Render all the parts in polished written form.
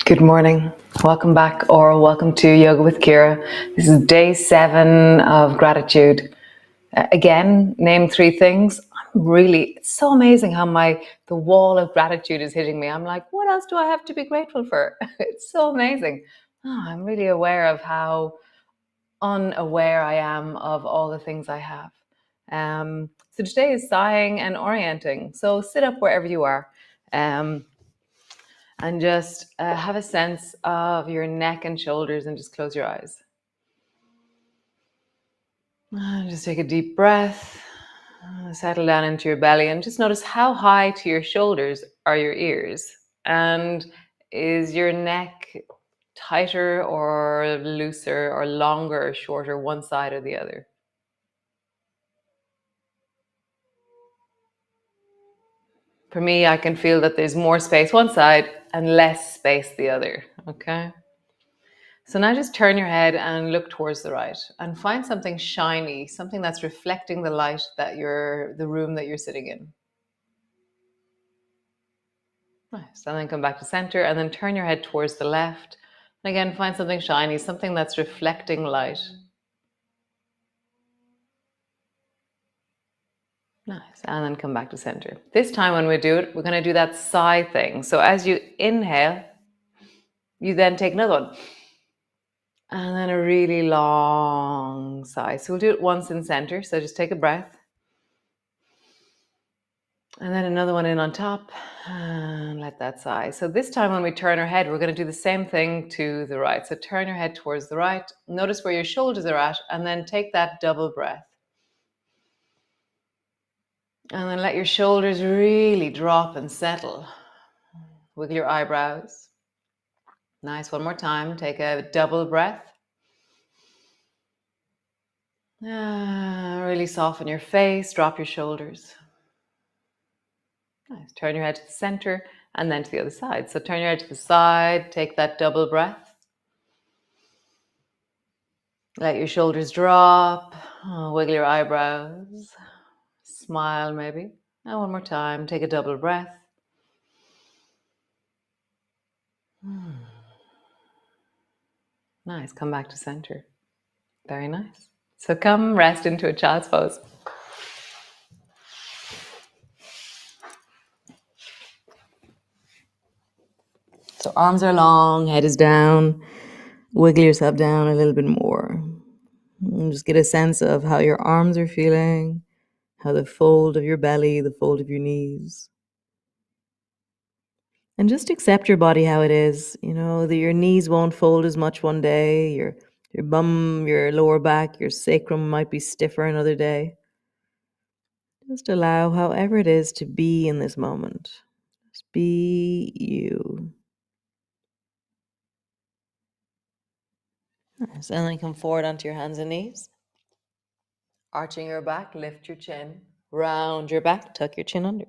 Good morning. Welcome back, or welcome to Yoga with Ciara. This is day 7 of gratitude. Again, name 3 things. It's so amazing how the wall of gratitude is hitting me. I'm like, what else do I have to be grateful for? It's so amazing. I'm really aware of how unaware I am of all the things I have. So today is sighing and orienting. So sit up wherever you are. And just have a sense of your neck and shoulders, and just close your eyes. And just take a deep breath, settle down into your belly, and just notice how high to your shoulders are your ears. And is your neck tighter or looser or longer or shorter, one side or the other? For me, I can feel that there's more space one side and less space the other, okay? So now just turn your head and look towards the right and find something shiny, something that's reflecting the light the room that you're sitting in. Nice. And then come back to center and then turn your head towards the left. And again, find something shiny, something that's reflecting light. Nice. And then come back to center. This time when we do it, we're going to do that sigh thing. So as you inhale, you then take another one. And then a really long sigh. So we'll do it once in center. So just take a breath. And then another one in on top, and let that sigh. So this time when we turn our head, we're going to do the same thing to the right. So turn your head towards the right. Notice where your shoulders are at, and then take that double breath. And then let your shoulders really drop and settle. Wiggle your eyebrows. Nice. One more time. Take a double breath. Really soften your face. Drop your shoulders. Nice. Turn your head to the center and then to the other side. So turn your head to the side. Take that double breath. Let your shoulders drop. Wiggle your eyebrows. Smile maybe. And one more time. Take a double breath. Nice. Come back to center. Very nice. So come rest into a child's pose. So arms are long, head is down. Wiggle yourself down a little bit more. And just get a sense of how your arms are feeling, how the fold of your belly, the fold of your knees. And just accept your body how it is. You know, that your knees won't fold as much one day, your bum, your lower back, your sacrum might be stiffer another day. Just allow however it is to be in this moment. Just be you. Nice. And then come forward onto your hands and knees. Arching your back, lift your chin. Round your back, tuck your chin under.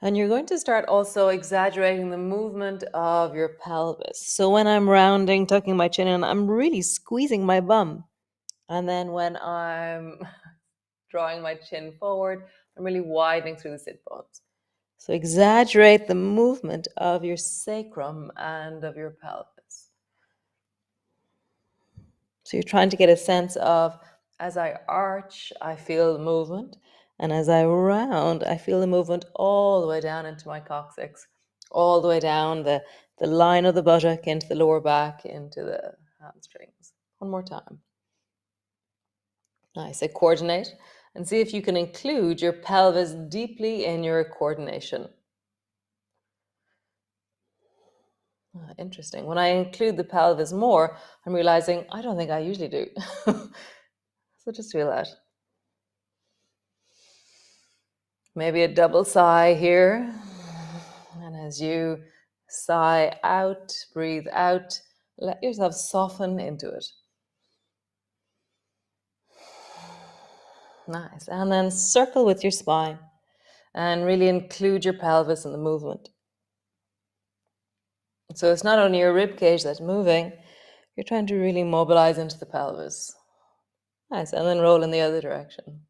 And you're going to start also exaggerating the movement of your pelvis. So when I'm rounding, tucking my chin in, I'm really squeezing my bum. And then when I'm drawing my chin forward, I'm really widening through the sit bones. So exaggerate the movement of your sacrum and of your pelvis. So you're trying to get a sense of, as I arch, I feel the movement. And as I round, I feel the movement all the way down into my coccyx, all the way down the line of the buttock, into the lower back, into the hamstrings. One more time. Nice. So coordinate and see if you can include your pelvis deeply in your coordination. Interesting. When I include the pelvis more, I'm realizing I don't think I usually do. So just feel that. Maybe a double sigh here. And as you sigh out, breathe out, let yourself soften into it. Nice. And then circle with your spine and really include your pelvis in the movement. So it's not only your rib cage that's moving, you're trying to really mobilize into the pelvis. Nice. And then roll in the other direction.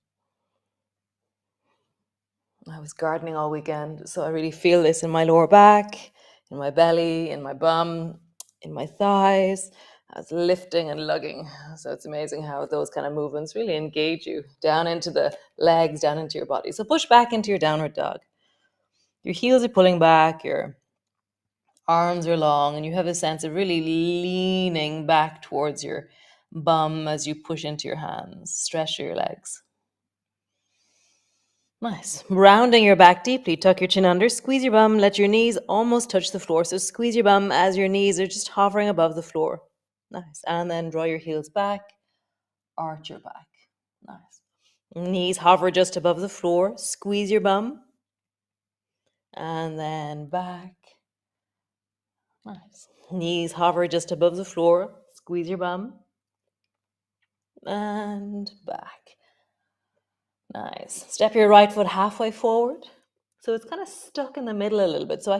I was gardening all weekend, so I really feel this in my lower back, in my belly, in my bum, in my thighs. As lifting and lugging. So it's amazing how those kind of movements really engage you down into the legs, down into your body. So push back into your downward dog. Your heels are pulling back, your arms are long, and you have a sense of really leaning back towards your bum as you push into your hands. Stretch your legs. Nice. Rounding your back deeply. Tuck your chin under. Squeeze your bum. Let your knees almost touch the floor. So squeeze your bum as your knees are just hovering above the floor. Nice. And then draw your heels back. Arch your back. Nice. Knees hover just above the floor. Squeeze your bum. And then back. Nice. Knees hover just above the floor. Squeeze your bum. And back. Nice. Step your right foot halfway forward. So it's kind of stuck in the middle a little bit. So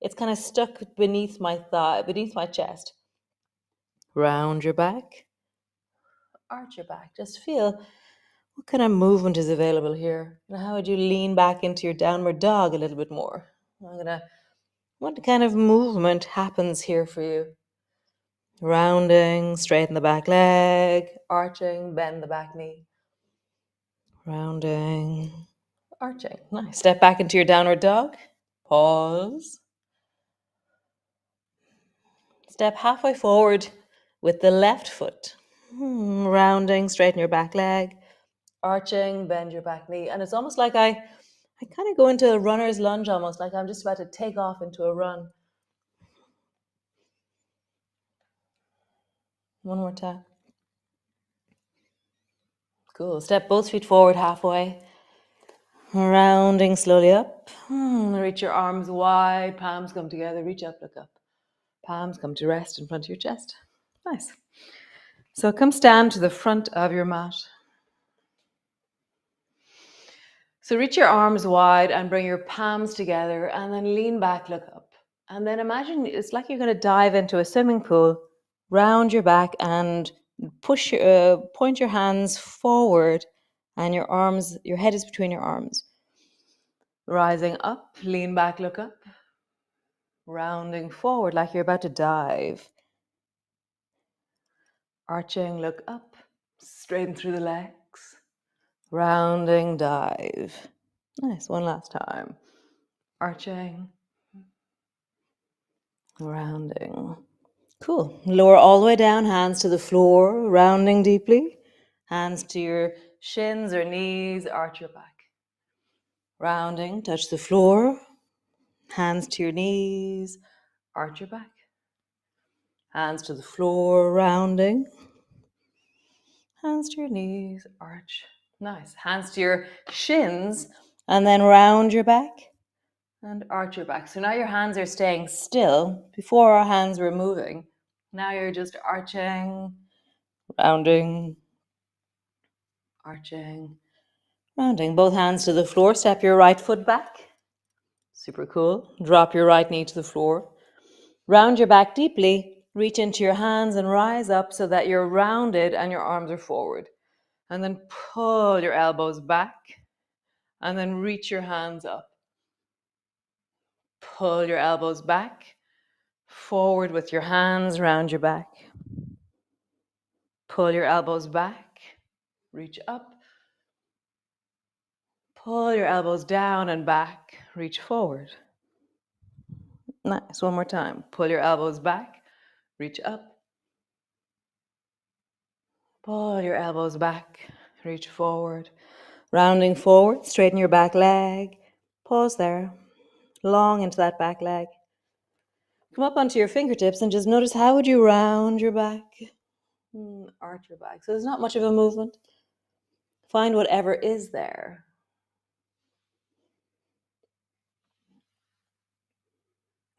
it's kind of stuck beneath my thigh, beneath my chest. Round your back. Arch your back. Just feel what kind of movement is available here. And how would you lean back into your downward dog a little bit more? What kind of movement happens here for you? Rounding, straighten the back leg, arching, bend the back knee. Rounding, arching. Nice. Step back into your downward dog. Pause. Step halfway forward with the left foot. Rounding, straighten your back leg, arching, bend your back knee. And it's almost like I kind of go into a runner's lunge, almost like I'm just about to take off into a run. One more time. Cool. Step both feet forward halfway. Rounding slowly up. Reach your arms wide. Palms come together. Reach up, look up. Palms come to rest in front of your chest. Nice. So come stand to the front of your mat. So reach your arms wide and bring your palms together and then lean back, look up. And then imagine it's like you're going to dive into a swimming pool. Round your back and point your hands forward and your head is between your arms. Rising up, lean back, look up. Rounding forward like you're about to dive. Arching, look up. Straighten through the legs. Rounding, dive. Nice, one last time. Arching. Rounding. Cool. Lower all the way down, hands to the floor, rounding deeply. Hands to your shins or knees, arch your back. Rounding, touch the floor. Hands to your knees, arch your back. Hands to the floor, rounding. Hands to your knees, arch. Nice. Hands to your shins, and then round your back and arch your back. So now your hands are staying still. Before our hands were moving. Now you're just arching, rounding, arching, rounding. Both hands to the floor. Step your right foot back. Super cool. Drop your right knee to the floor. Round your back deeply. Reach into your hands and rise up so that you're rounded and your arms are forward. And then pull your elbows back. And then reach your hands up. Pull your elbows back. Forward with your hands round your back. Pull your elbows back. Reach up. Pull your elbows down and back. Reach forward. Nice. One more time. Pull your elbows back. Reach up. Pull your elbows back. Reach forward. Rounding forward. Straighten your back leg. Pause there. Long into that back leg. Come up onto your fingertips and just notice how would you round your back. Arch your back. So there's not much of a movement. Find whatever is there.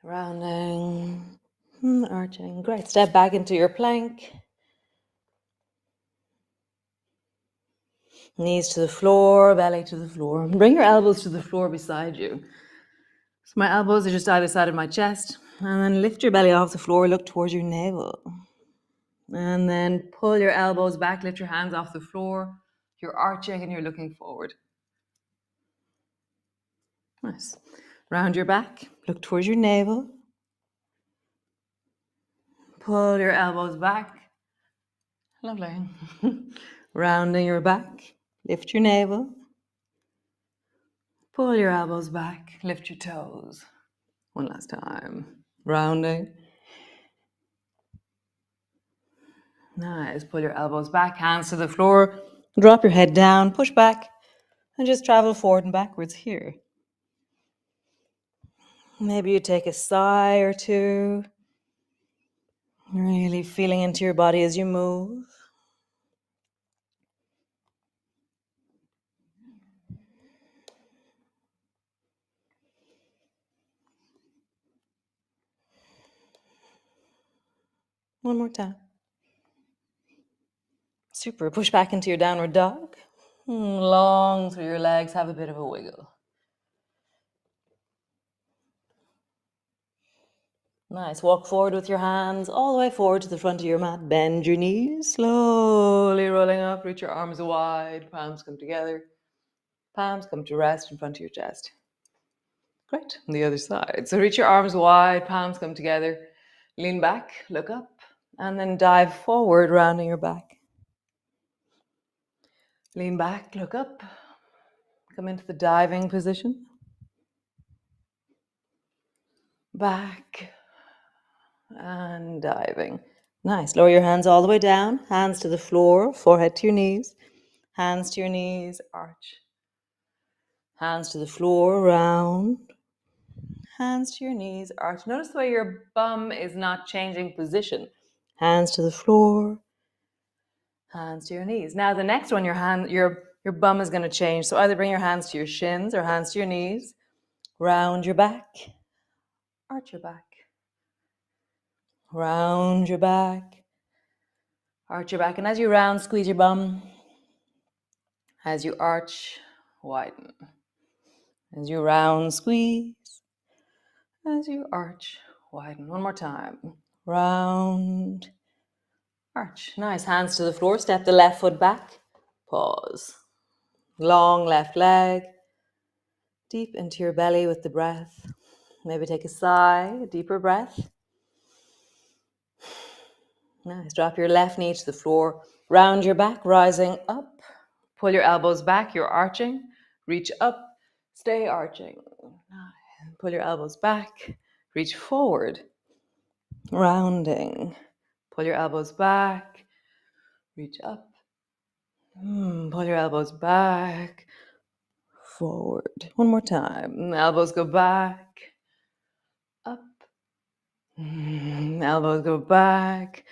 Rounding, arching. Great. Step back into your plank. Knees to the floor, belly to the floor. Bring your elbows to the floor beside you. So my elbows are just either side of my chest. And then lift your belly off the floor, look towards your navel. And then pull your elbows back, lift your hands off the floor. You're arching and you're looking forward. Nice. Round your back, look towards your navel. Pull your elbows back. Lovely. Rounding your back. Lift your navel. Pull your elbows back. Lift your toes. One last time. Rounding. Nice. Pull your elbows back, hands to the floor. Drop your head down, push back, and just travel forward and backwards here. Maybe you take a sigh or two. Really feeling into your body as you move. One more time. Super. Push back into your downward dog. Long through your legs. Have a bit of a wiggle. Nice. Walk forward with your hands all the way forward to the front of your mat. Bend your knees. Slowly rolling up. Reach your arms wide. Palms come together. Palms come to rest in front of your chest. Great. On the other side. So reach your arms wide. Palms come together. Lean back. Look up. And then dive forward, rounding your back. Lean back. Look up. Come into the diving position. Back. And diving. Nice. Lower your hands all the way down. Hands to the floor. Forehead to your knees. Hands to your knees. Arch. Hands to the floor. Round. Hands to your knees. Arch. Notice the way your bum is not changing position. Hands to the floor. Hands to your knees. Now the next one, your bum is going to change. So either bring your hands to your shins or hands to your knees. Round your back. Arch your back. Round your back. Arch your back. And as you round, squeeze your bum. As you arch, widen. As you round, squeeze. As you arch, widen. One more time. Round. Arch. Nice. Hands to the floor. Step the left foot back. Pause. Long left leg. Deep into your belly with the breath. Maybe take a sigh, a deeper breath. Nice. Drop your left knee to the floor. Round your back, rising up. Pull your elbows back. You're arching. Reach up. Stay arching. Nice. Pull your elbows back. Reach forward. Rounding. Pull your elbows back. Reach up. Pull your elbows back. Forward. One more time. Elbows go back. Up. Elbows go back.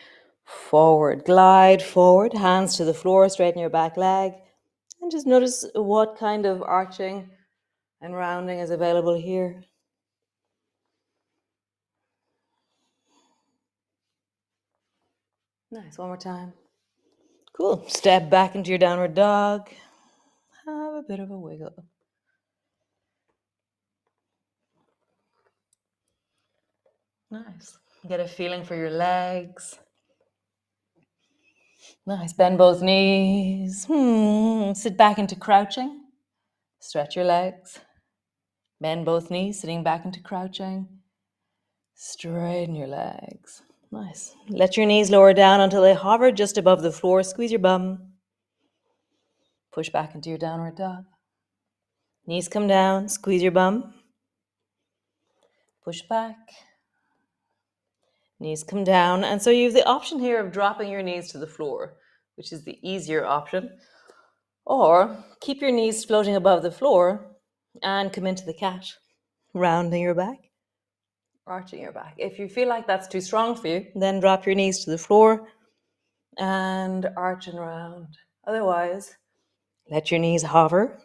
Forward. Glide forward. Hands to the floor. Straighten your back leg. And just notice what kind of arching and rounding is available here. Nice. One more time. Cool. Step back into your downward dog. Have a bit of a wiggle. Nice. Get a feeling for your legs. Nice. Bend both knees. Sit back into crouching. Stretch your legs. Bend both knees, sitting back into crouching. Straighten your legs. Nice. Let your knees lower down until they hover just above the floor. Squeeze your bum. Push back into your downward dog. Knees come down. Squeeze your bum. Push back. Knees come down. And so you have the option here of dropping your knees to the floor, which is the easier option. Or keep your knees floating above the floor and come into the cat, rounding your back, arching your back. If you feel like that's too strong for you, then drop your knees to the floor and arch and round. Otherwise, let your knees hover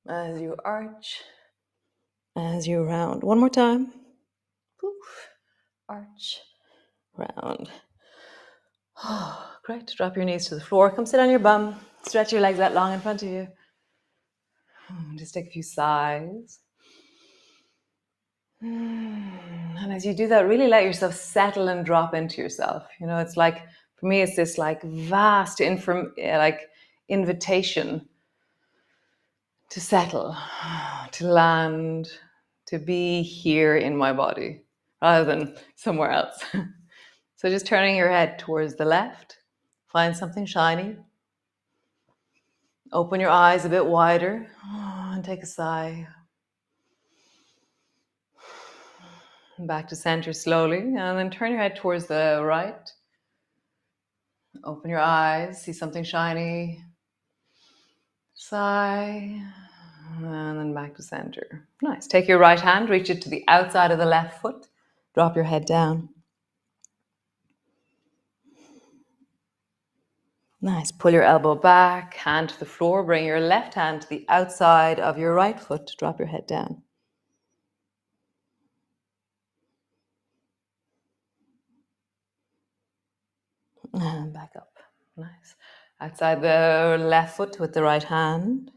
as you arch, as you round. One more time. Poof. Arch, round. Oh, great. Drop your knees to the floor. Come sit on your bum. Stretch your legs out long in front of you. Just take a few sighs. And as you do that, really let yourself settle and drop into yourself. You know, it's like, for me, it's this like vast invitation to settle, to land, to be here in my body rather than somewhere else. So just turning your head towards the left, find something shiny. Open your eyes a bit wider and take a sigh. Back to center slowly, and then turn your head towards the right. Open your eyes, see something shiny. Sigh, and then back to center. Nice. Take your right hand, reach it to the outside of the left foot. Drop your head down. Nice. Pull your elbow back, hand to the floor. Bring your left hand to the outside of your right foot. Drop your head down. And back up. Nice. Outside the left foot with the right hand.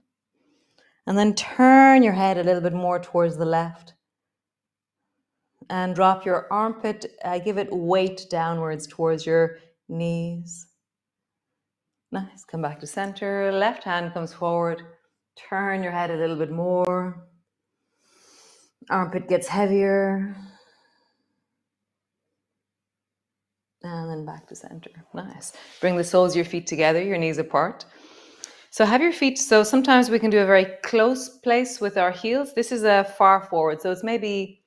And then turn your head a little bit more towards the left. And drop your armpit, give it weight downwards towards your knees. Nice. Come back to center. Left hand comes forward. Turn your head a little bit more. Armpit gets heavier. And then back to center. Nice. Bring the soles of your feet together, your knees apart. So have your feet, so sometimes we can do a very close place with our heels. This is a far forward. So it's maybe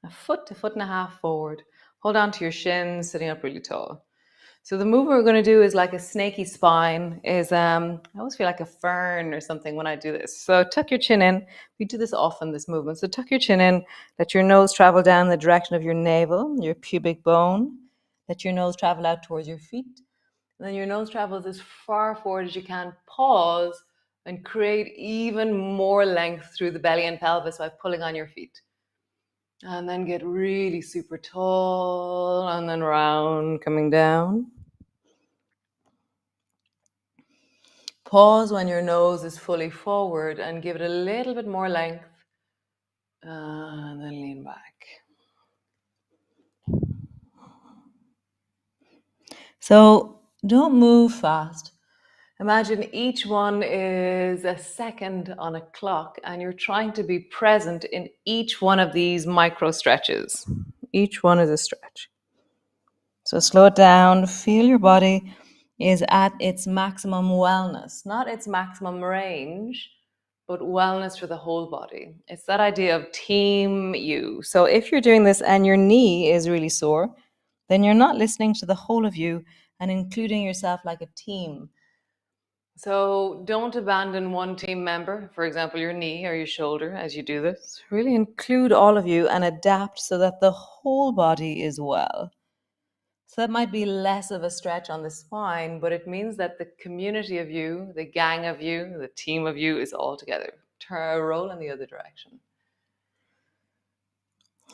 a foot and a half forward. Hold on to your shins, sitting up really tall. So the move we're going to do is like a snaky spine. I always feel like a fern or something when I do this. So tuck your chin in. We do this often, this movement. So tuck your chin in. Let your nose travel down the direction of your navel, your pubic bone. Let your nose travel out towards your feet. And then your nose travels as far forward as you can. Pause and create even more length through the belly and pelvis by pulling on your feet. And then get really super tall and then round, coming down. Pause when your nose is fully forward and give it a little bit more length. And then lean back. So don't move fast. Imagine each one is a second on a clock and you're trying to be present in each one of these micro stretches. Each one is a stretch. So slow it down, feel your body is at its maximum wellness, not its maximum range, but wellness for the whole body. It's that idea of team you. So if you're doing this and your knee is really sore, then you're not listening to the whole of you and including yourself like a team. So don't abandon one team member, for example, your knee or your shoulder as you do this. Really include all of you and adapt so that the whole body is well. So that might be less of a stretch on the spine, but it means that the community of you, the gang of you, the team of you is all together. Turn a roll in the other direction.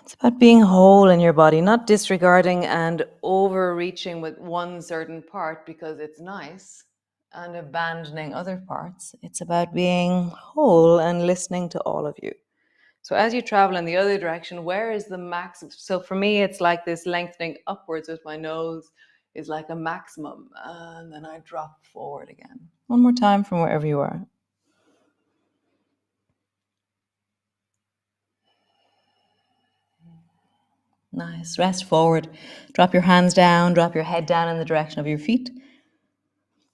It's about being whole in your body, not disregarding and overreaching with one certain part because it's nice and abandoning other parts. It's about being whole and listening to all of you. So as you travel in the other direction, where is the max? So for me, it's like this lengthening upwards with my nose is like a maximum. And then I drop forward again. One more time from wherever you are. Nice. Rest forward. Drop your hands down. Drop your head down in the direction of your feet.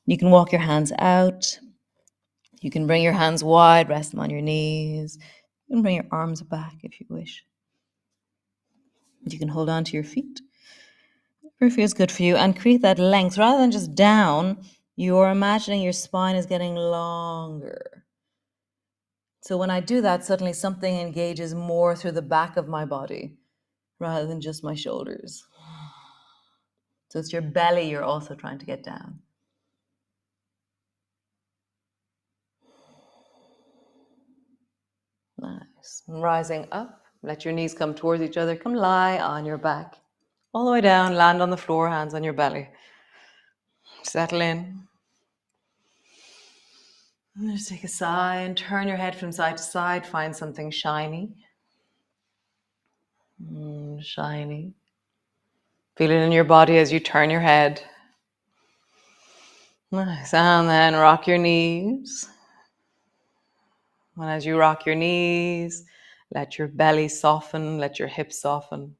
You can walk your hands out. You can bring your hands wide. Rest them on your knees. You can bring your arms back if you wish. You can hold on to your feet. Whatever feels good for you, and create that length. Rather than just down, you're imagining your spine is getting longer. So when I do that, suddenly something engages more through the back of my body rather than just my shoulders. So it's your belly you're also trying to get down. Nice. Rising up, let your knees come towards each other. Come lie on your back. All the way down, land on the floor, hands on your belly. Settle in. And just take a sigh and turn your head from side to side. Find something shiny. Shiny. Feel it in your body as you turn your head. Nice. And then rock your knees. And as you rock your knees, let your belly soften, let your hips soften.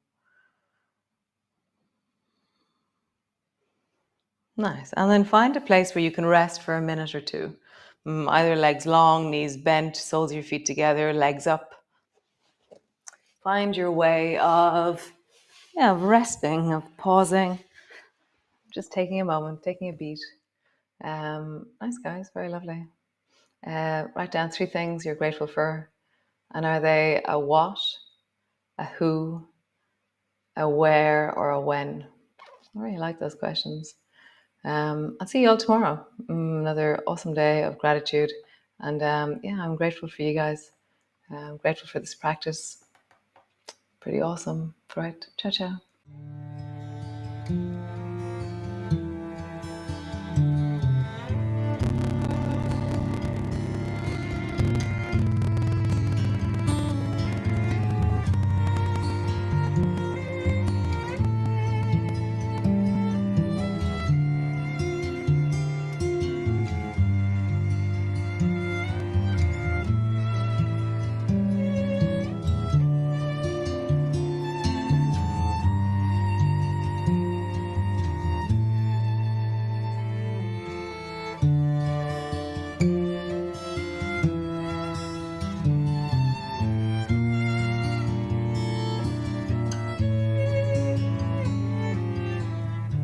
Nice. And then find a place where you can rest for a minute or two. Either legs long, knees bent, soles of your feet together, legs up. Find your way of, yeah, of resting, of pausing, just taking a moment, taking a beat. Nice, guys, very lovely. Write down 3 things you're grateful for. And are they a what, a who, a where, or a when? I really like those questions. I'll see you all tomorrow. Another awesome day of gratitude. And yeah, I'm grateful for you guys. I'm grateful for this practice. Pretty awesome. Right. Ciao, ciao.